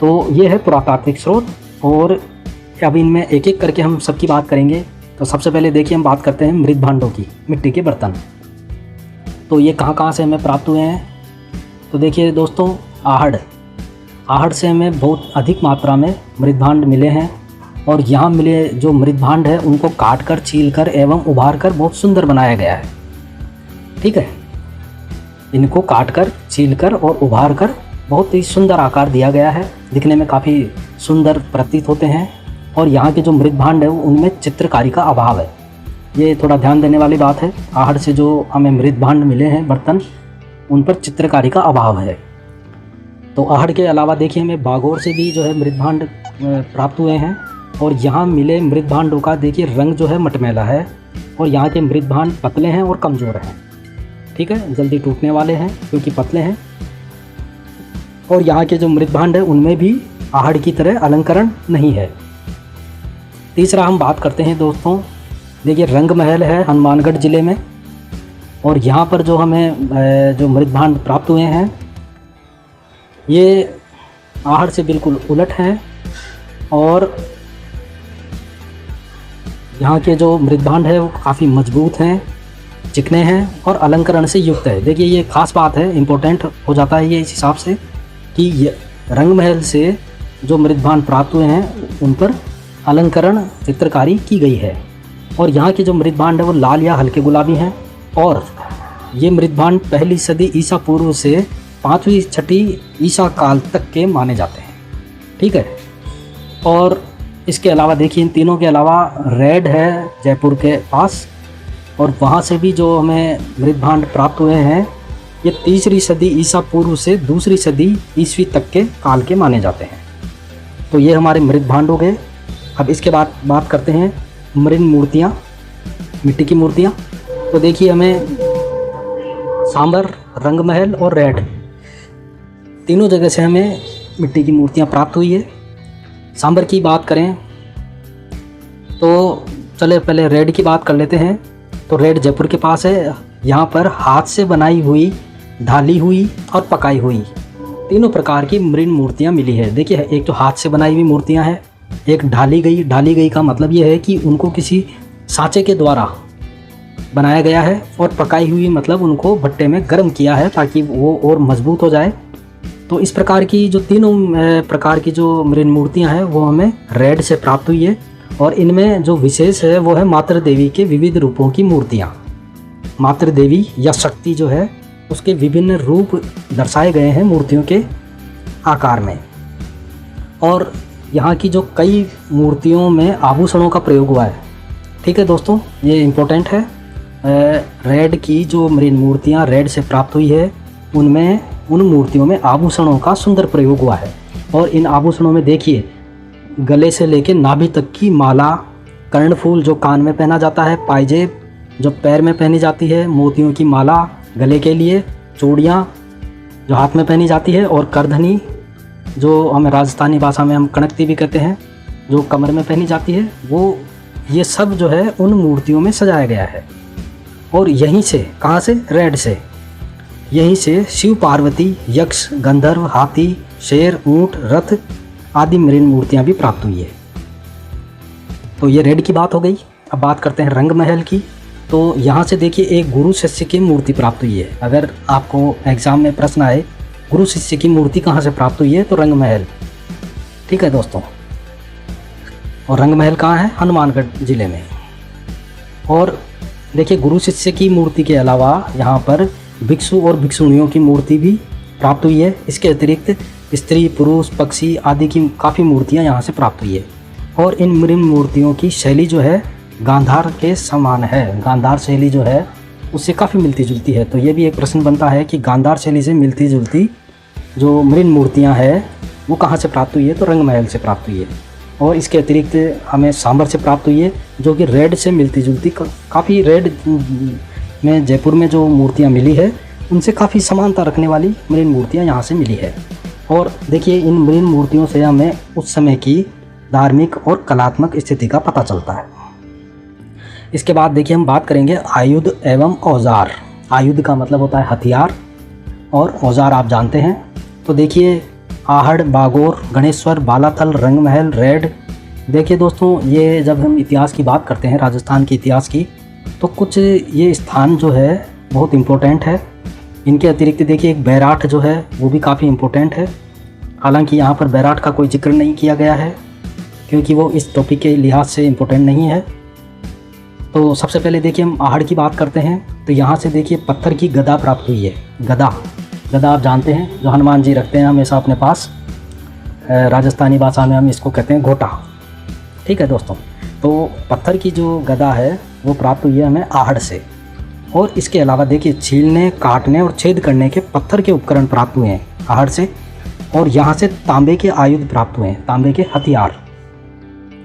तो ये है पुरातात्विक स्रोत। और अब इनमें एक एक करके हम सबकी बात करेंगे। तो सबसे पहले देखिए हम बात करते हैं मृत भांडों की, मिट्टी के बर्तन। तो ये कहाँ कहाँ से हमें प्राप्त हुए हैं? तो देखिए दोस्तों, आहड़ से हमें बहुत अधिक मात्रा में मृत भांड मिले हैं। और यहाँ मिले जो मृत भांड है उनको काट कर, छील कर एवं उभार कर बहुत सुंदर बनाया गया है। ठीक है, इनको काट कर, छील कर और उभार कर बहुत ही सुंदर आकार दिया गया है। दिखने में काफ़ी सुंदर प्रतीत होते हैं। और यहाँ के जो मृत भांड है उनमें चित्रकारी का अभाव है, ये थोड़ा ध्यान देने वाली बात है। आहड़ से जो हमें मृत भांड मिले हैं बर्तन, उन पर चित्रकारी का अभाव है। तो आहड़ के अलावा देखिए हमें बागोर से भी जो है मृत भांड प्राप्त हुए हैं। और यहाँ मिले मृत भांडों का देखिए रंग जो है मटमैला है। और यहाँ के मृत भांड पतले हैं और कमज़ोर हैं। ठीक है, जल्दी टूटने वाले हैं क्योंकि पतले हैं। और यहाँ के जो मृत भांड है उनमें भी आहड़ की तरह अलंकरण नहीं है। तीसरा हम बात करते हैं दोस्तों, देखिए रंग महल है हनुमानगढ़ ज़िले में। और यहाँ पर जो हमें जो मृत भांड प्राप्त हुए हैं ये आहड़ से बिल्कुल उलट हैं। और यहाँ के जो मृत भांड है वो काफ़ी मजबूत हैं, चिकने हैं और अलंकरण से युक्त है। देखिए ये खास बात है, इम्पोर्टेंट हो जाता है ये इस हिसाब से कि ये रंग महल से जो मृत भांड प्राप्त हुए हैं उन पर अलंकरण, चित्रकारी की गई है। और यहाँ के जो मृत भांड है वो लाल या हल्के गुलाबी हैं। और ये मृत भांड पहली सदी ईसा पूर्व से 5वीं-6वीं ईसा काल तक के माने जाते हैं। ठीक है, और इसके अलावा देखिए इन तीनों के अलावा रेड है जयपुर के पास, और वहाँ से भी जो हमें मृत भांड प्राप्त हुए हैं ये 3री सदी ईसा पूर्व से 2री सदी ईस्वी तक के काल के माने जाते हैं। तो ये हमारे मृत भांड हो गए। अब इसके बाद बात करते हैं मृण मूर्तियाँ, मिट्टी की मूर्तियाँ। तो देखिए हमें सांबर, रंग महल और रेड, तीनों जगह से हमें मिट्टी की मूर्तियाँ प्राप्त हुई है। सांबर की बात करें तो चले पहले रेड की बात कर लेते हैं। तो रेड जयपुर के पास है। यहाँ पर हाथ से बनाई हुई, ढाली हुई और पकाई हुई तीनों प्रकार की मृण मूर्तियाँ मिली है। देखिए एक तो हाथ से बनाई हुई मूर्तियाँ हैं, एक ढाली गई का मतलब ये है कि उनको किसी सांचे के द्वारा बनाया गया है। और पकाई हुई मतलब उनको भट्टे में गर्म किया है ताकि वो और मजबूत हो जाए। तो इस प्रकार की जो तीनों प्रकार की जो मृण मूर्तियां हैं वो हमें रेड से प्राप्त हुई है। और इनमें जो विशेष है वो है मातृ देवी के विविध रूपों की मूर्तियां। मातृ देवी या शक्ति जो है उसके विभिन्न रूप दर्शाए गए हैं मूर्तियों के आकार में। और यहाँ की जो कई मूर्तियों में आभूषणों का प्रयोग हुआ है। ठीक है दोस्तों, ये इम्पोर्टेंट है। रेड की जो मृण मूर्तियाँ रेड से प्राप्त हुई है उन मूर्तियों में आभूषणों का सुंदर प्रयोग हुआ है। और इन आभूषणों में देखिए गले से लेकर नाभि तक की माला, कर्णफूल जो कान में पहना जाता है, पायजेब जो पैर में पहनी जाती है, मोतियों की माला गले के लिए, चूड़ियाँ जो हाथ में पहनी जाती है, और करधनी जो हमें राजस्थानी भाषा में हम कणकती भी कहते हैं, जो कमर में पहनी जाती है, वो ये सब जो है उन मूर्तियों में सजाया गया है। और यहीं से, कहाँ से? रेड से। यहीं से शिव पार्वती, यक्ष, गंधर्व, हाथी, शेर, ऊंट, रथ आदि मृण मूर्तियाँ भी प्राप्त हुई है। तो ये रेड की बात हो गई। अब बात करते हैं रंग महल की। तो यहाँ से देखिए एक गुरु शिष्य की मूर्ति प्राप्त हुई है। अगर आपको एग्जाम में प्रश्न आए गुरु शिष्य की मूर्ति कहाँ से प्राप्त हुई है तो रंग महल। ठीक है दोस्तों, और रंग महल कहाँ है? हनुमानगढ़ ज़िले में। और देखिए गुरु शिष्य की मूर्ति के अलावा यहाँ पर भिक्षु और भिक्षुणियों की मूर्ति भी प्राप्त हुई है। इसके अतिरिक्त स्त्री, पुरुष, पक्षी आदि की काफ़ी मूर्तियाँ यहाँ से प्राप्त हुई है। और इन मृण मूर्तियों की शैली जो है गांधार के समान है। गांधार शैली जो है उससे काफ़ी मिलती जुलती है। तो ये भी एक प्रश्न बनता है कि गांधार शैली से मिलती जुलती जो मृण मूर्तियाँ हैं वो कहाँ से प्राप्त हुई है तो रंग महल से प्राप्त हुई है। और इसके अतिरिक्त हमें सांबर से प्राप्त हुई है जो कि रेड से मिलती जुलती, काफ़ी रेड में जयपुर में जो मूर्तियाँ मिली है उनसे काफ़ी समानता रखने वाली मृण मूर्तियाँ यहाँ से मिली है। और देखिए इन मृण मूर्तियों से हमें उस समय की धार्मिक और कलात्मक स्थिति का पता चलता है। इसके बाद देखिए हम बात करेंगे आयुध एवं औजार। आयुध का मतलब होता है हथियार और औजार आप जानते हैं। तो देखिए आहड़, बागोर, गणेश्वर, बालाथल, रंग महल, रेड। देखिए दोस्तों, ये जब हम इतिहास की बात करते हैं, राजस्थान के इतिहास की, तो कुछ ये स्थान जो है बहुत इम्पोर्टेंट है। इनके अतिरिक्त देखिए एक बैराठ जो है वो भी काफ़ी इम्पोर्टेंट है। हालांकि यहाँ पर बैराठ का कोई जिक्र नहीं किया गया है क्योंकि वो इस टॉपिक के लिहाज से इम्पोर्टेंट नहीं है। तो सबसे पहले देखिए हम आहड़ की बात करते हैं। तो यहाँ से देखिए पत्थर की गदा प्राप्त हुई है। गदा आप जानते हैं, जो हनुमान जी रखते हैं हमेशा अपने पास। राजस्थानी भाषा में हम इसको कहते हैं घोटा। ठीक है दोस्तों, तो पत्थर की जो गदा है वो प्राप्त हुई है हमें आहड़ से। और इसके अलावा देखिए छीलने, काटने और छेद करने के पत्थर के उपकरण प्राप्त हुए हैं आहड़ से। और यहाँ से तांबे के आयुध प्राप्त हुए हैं, तांबे के हथियार।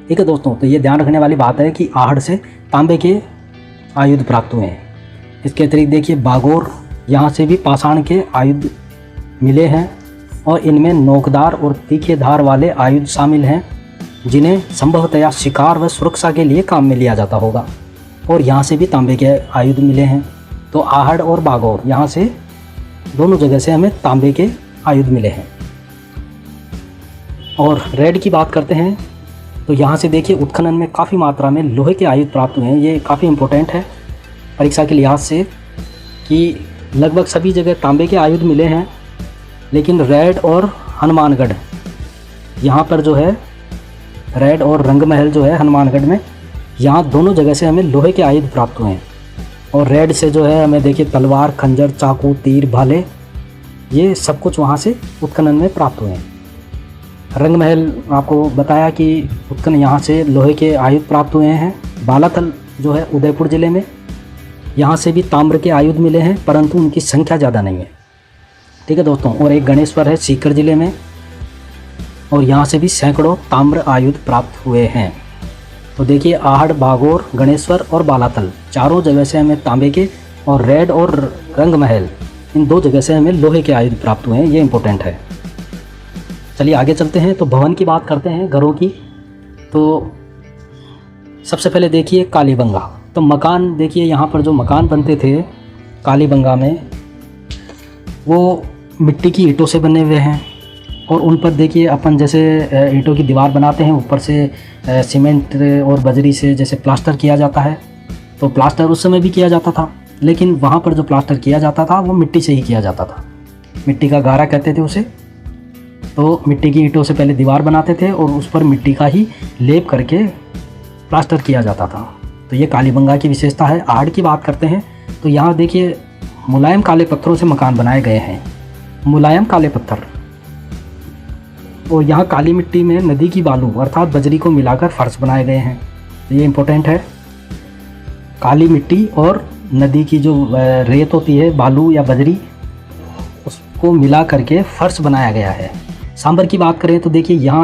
ठीक है दोस्तों, तो ये ध्यान रखने वाली बात है कि आहड़ से तांबे के आयुध प्राप्त हुए हैं। इसके अतिरिक्त देखिए बागोर, यहाँ से भी पाषाण के आयुध मिले हैं और इनमें नोकदार और तीखे धार वाले आयुध शामिल हैं जिन्हें संभवतया शिकार व सुरक्षा के लिए काम में लिया जाता होगा। और यहाँ से भी तांबे के आयुध मिले हैं। तो आहड़ और बागोर, यहाँ से दोनों जगह से हमें तांबे के आयुध मिले हैं। और रेड की बात करते हैं तो यहाँ से देखिए उत्खनन में काफ़ी मात्रा में लोहे के आयुध प्राप्त हुए हैं। ये काफ़ी इम्पोर्टेंट है परीक्षा के लिहाज से कि लगभग सभी जगह तांबे के आयुध मिले हैं, लेकिन रेड और हनुमानगढ़, यहाँ पर जो है रेड और रंग महल जो है हनुमानगढ़ में, यहाँ दोनों जगह से हमें लोहे के आयुध प्राप्त हुए हैं। और रेड से जो है हमें देखिए तलवार, खंजर, चाकू, तीर, भाले, ये सब कुछ वहाँ से उत्खनन में प्राप्त हुए हैं। रंग महल आपको बताया कि उत्खनन यहाँ से लोहे के आयुध प्राप्त हुए हैं। बालाथल जो है उदयपुर ज़िले में, यहाँ से भी ताम्र के आयुध मिले हैं, परंतु उनकी संख्या ज़्यादा नहीं है। ठीक है दोस्तों, और एक गणेश्वर है सीकर ज़िले में, और यहाँ से भी सैकड़ों ताम्र आयुध प्राप्त हुए हैं। तो देखिए आहड़, बागोर, गणेश्वर और बालाथल, चारों जगह से हमें तांबे के, और रेड और रंग महल, इन दो जगह से हमें लोहे के आयुध प्राप्त हुए हैं। ये इंपॉर्टेंट है। चलिए आगे चलते हैं। तो भवन की बात करते हैं, घरों की। तो सबसे पहले देखिए कालीबंगा। तो मकान देखिए, यहाँ पर जो मकान बनते थे कालीबंगा में, वो मिट्टी की ईंटों से बने हुए हैं। और उन पर देखिए अपन जैसे ईंटों की दीवार बनाते हैं, ऊपर से सीमेंट और बजरी से जैसे प्लास्टर किया जाता है। तो प्लास्टर उस समय भी किया जाता था, लेकिन वहाँ पर जो प्लास्टर किया जाता था वो मिट्टी से ही किया जाता था। मिट्टी का गारा कहते थे उसे। तो मिट्टी की ईंटों से पहले दीवार बनाते थे और उस पर मिट्टी का ही लेप करके प्लास्टर किया जाता था। तो ये कालीबंगा की विशेषता है। आहड़ की बात करते हैं तो यहाँ देखिए मुलायम काले पत्थरों से मकान बनाए गए हैं, मुलायम काले पत्थर। और यहाँ काली मिट्टी में नदी की बालू अर्थात बजरी को मिलाकर फर्श बनाए गए हैं। तो ये इम्पोर्टेंट है। काली मिट्टी और नदी की जो रेत होती है, बालू या बजरी, उसको मिला करके फर्श बनाया गया है। सांभर की बात करें तो देखिए यहाँ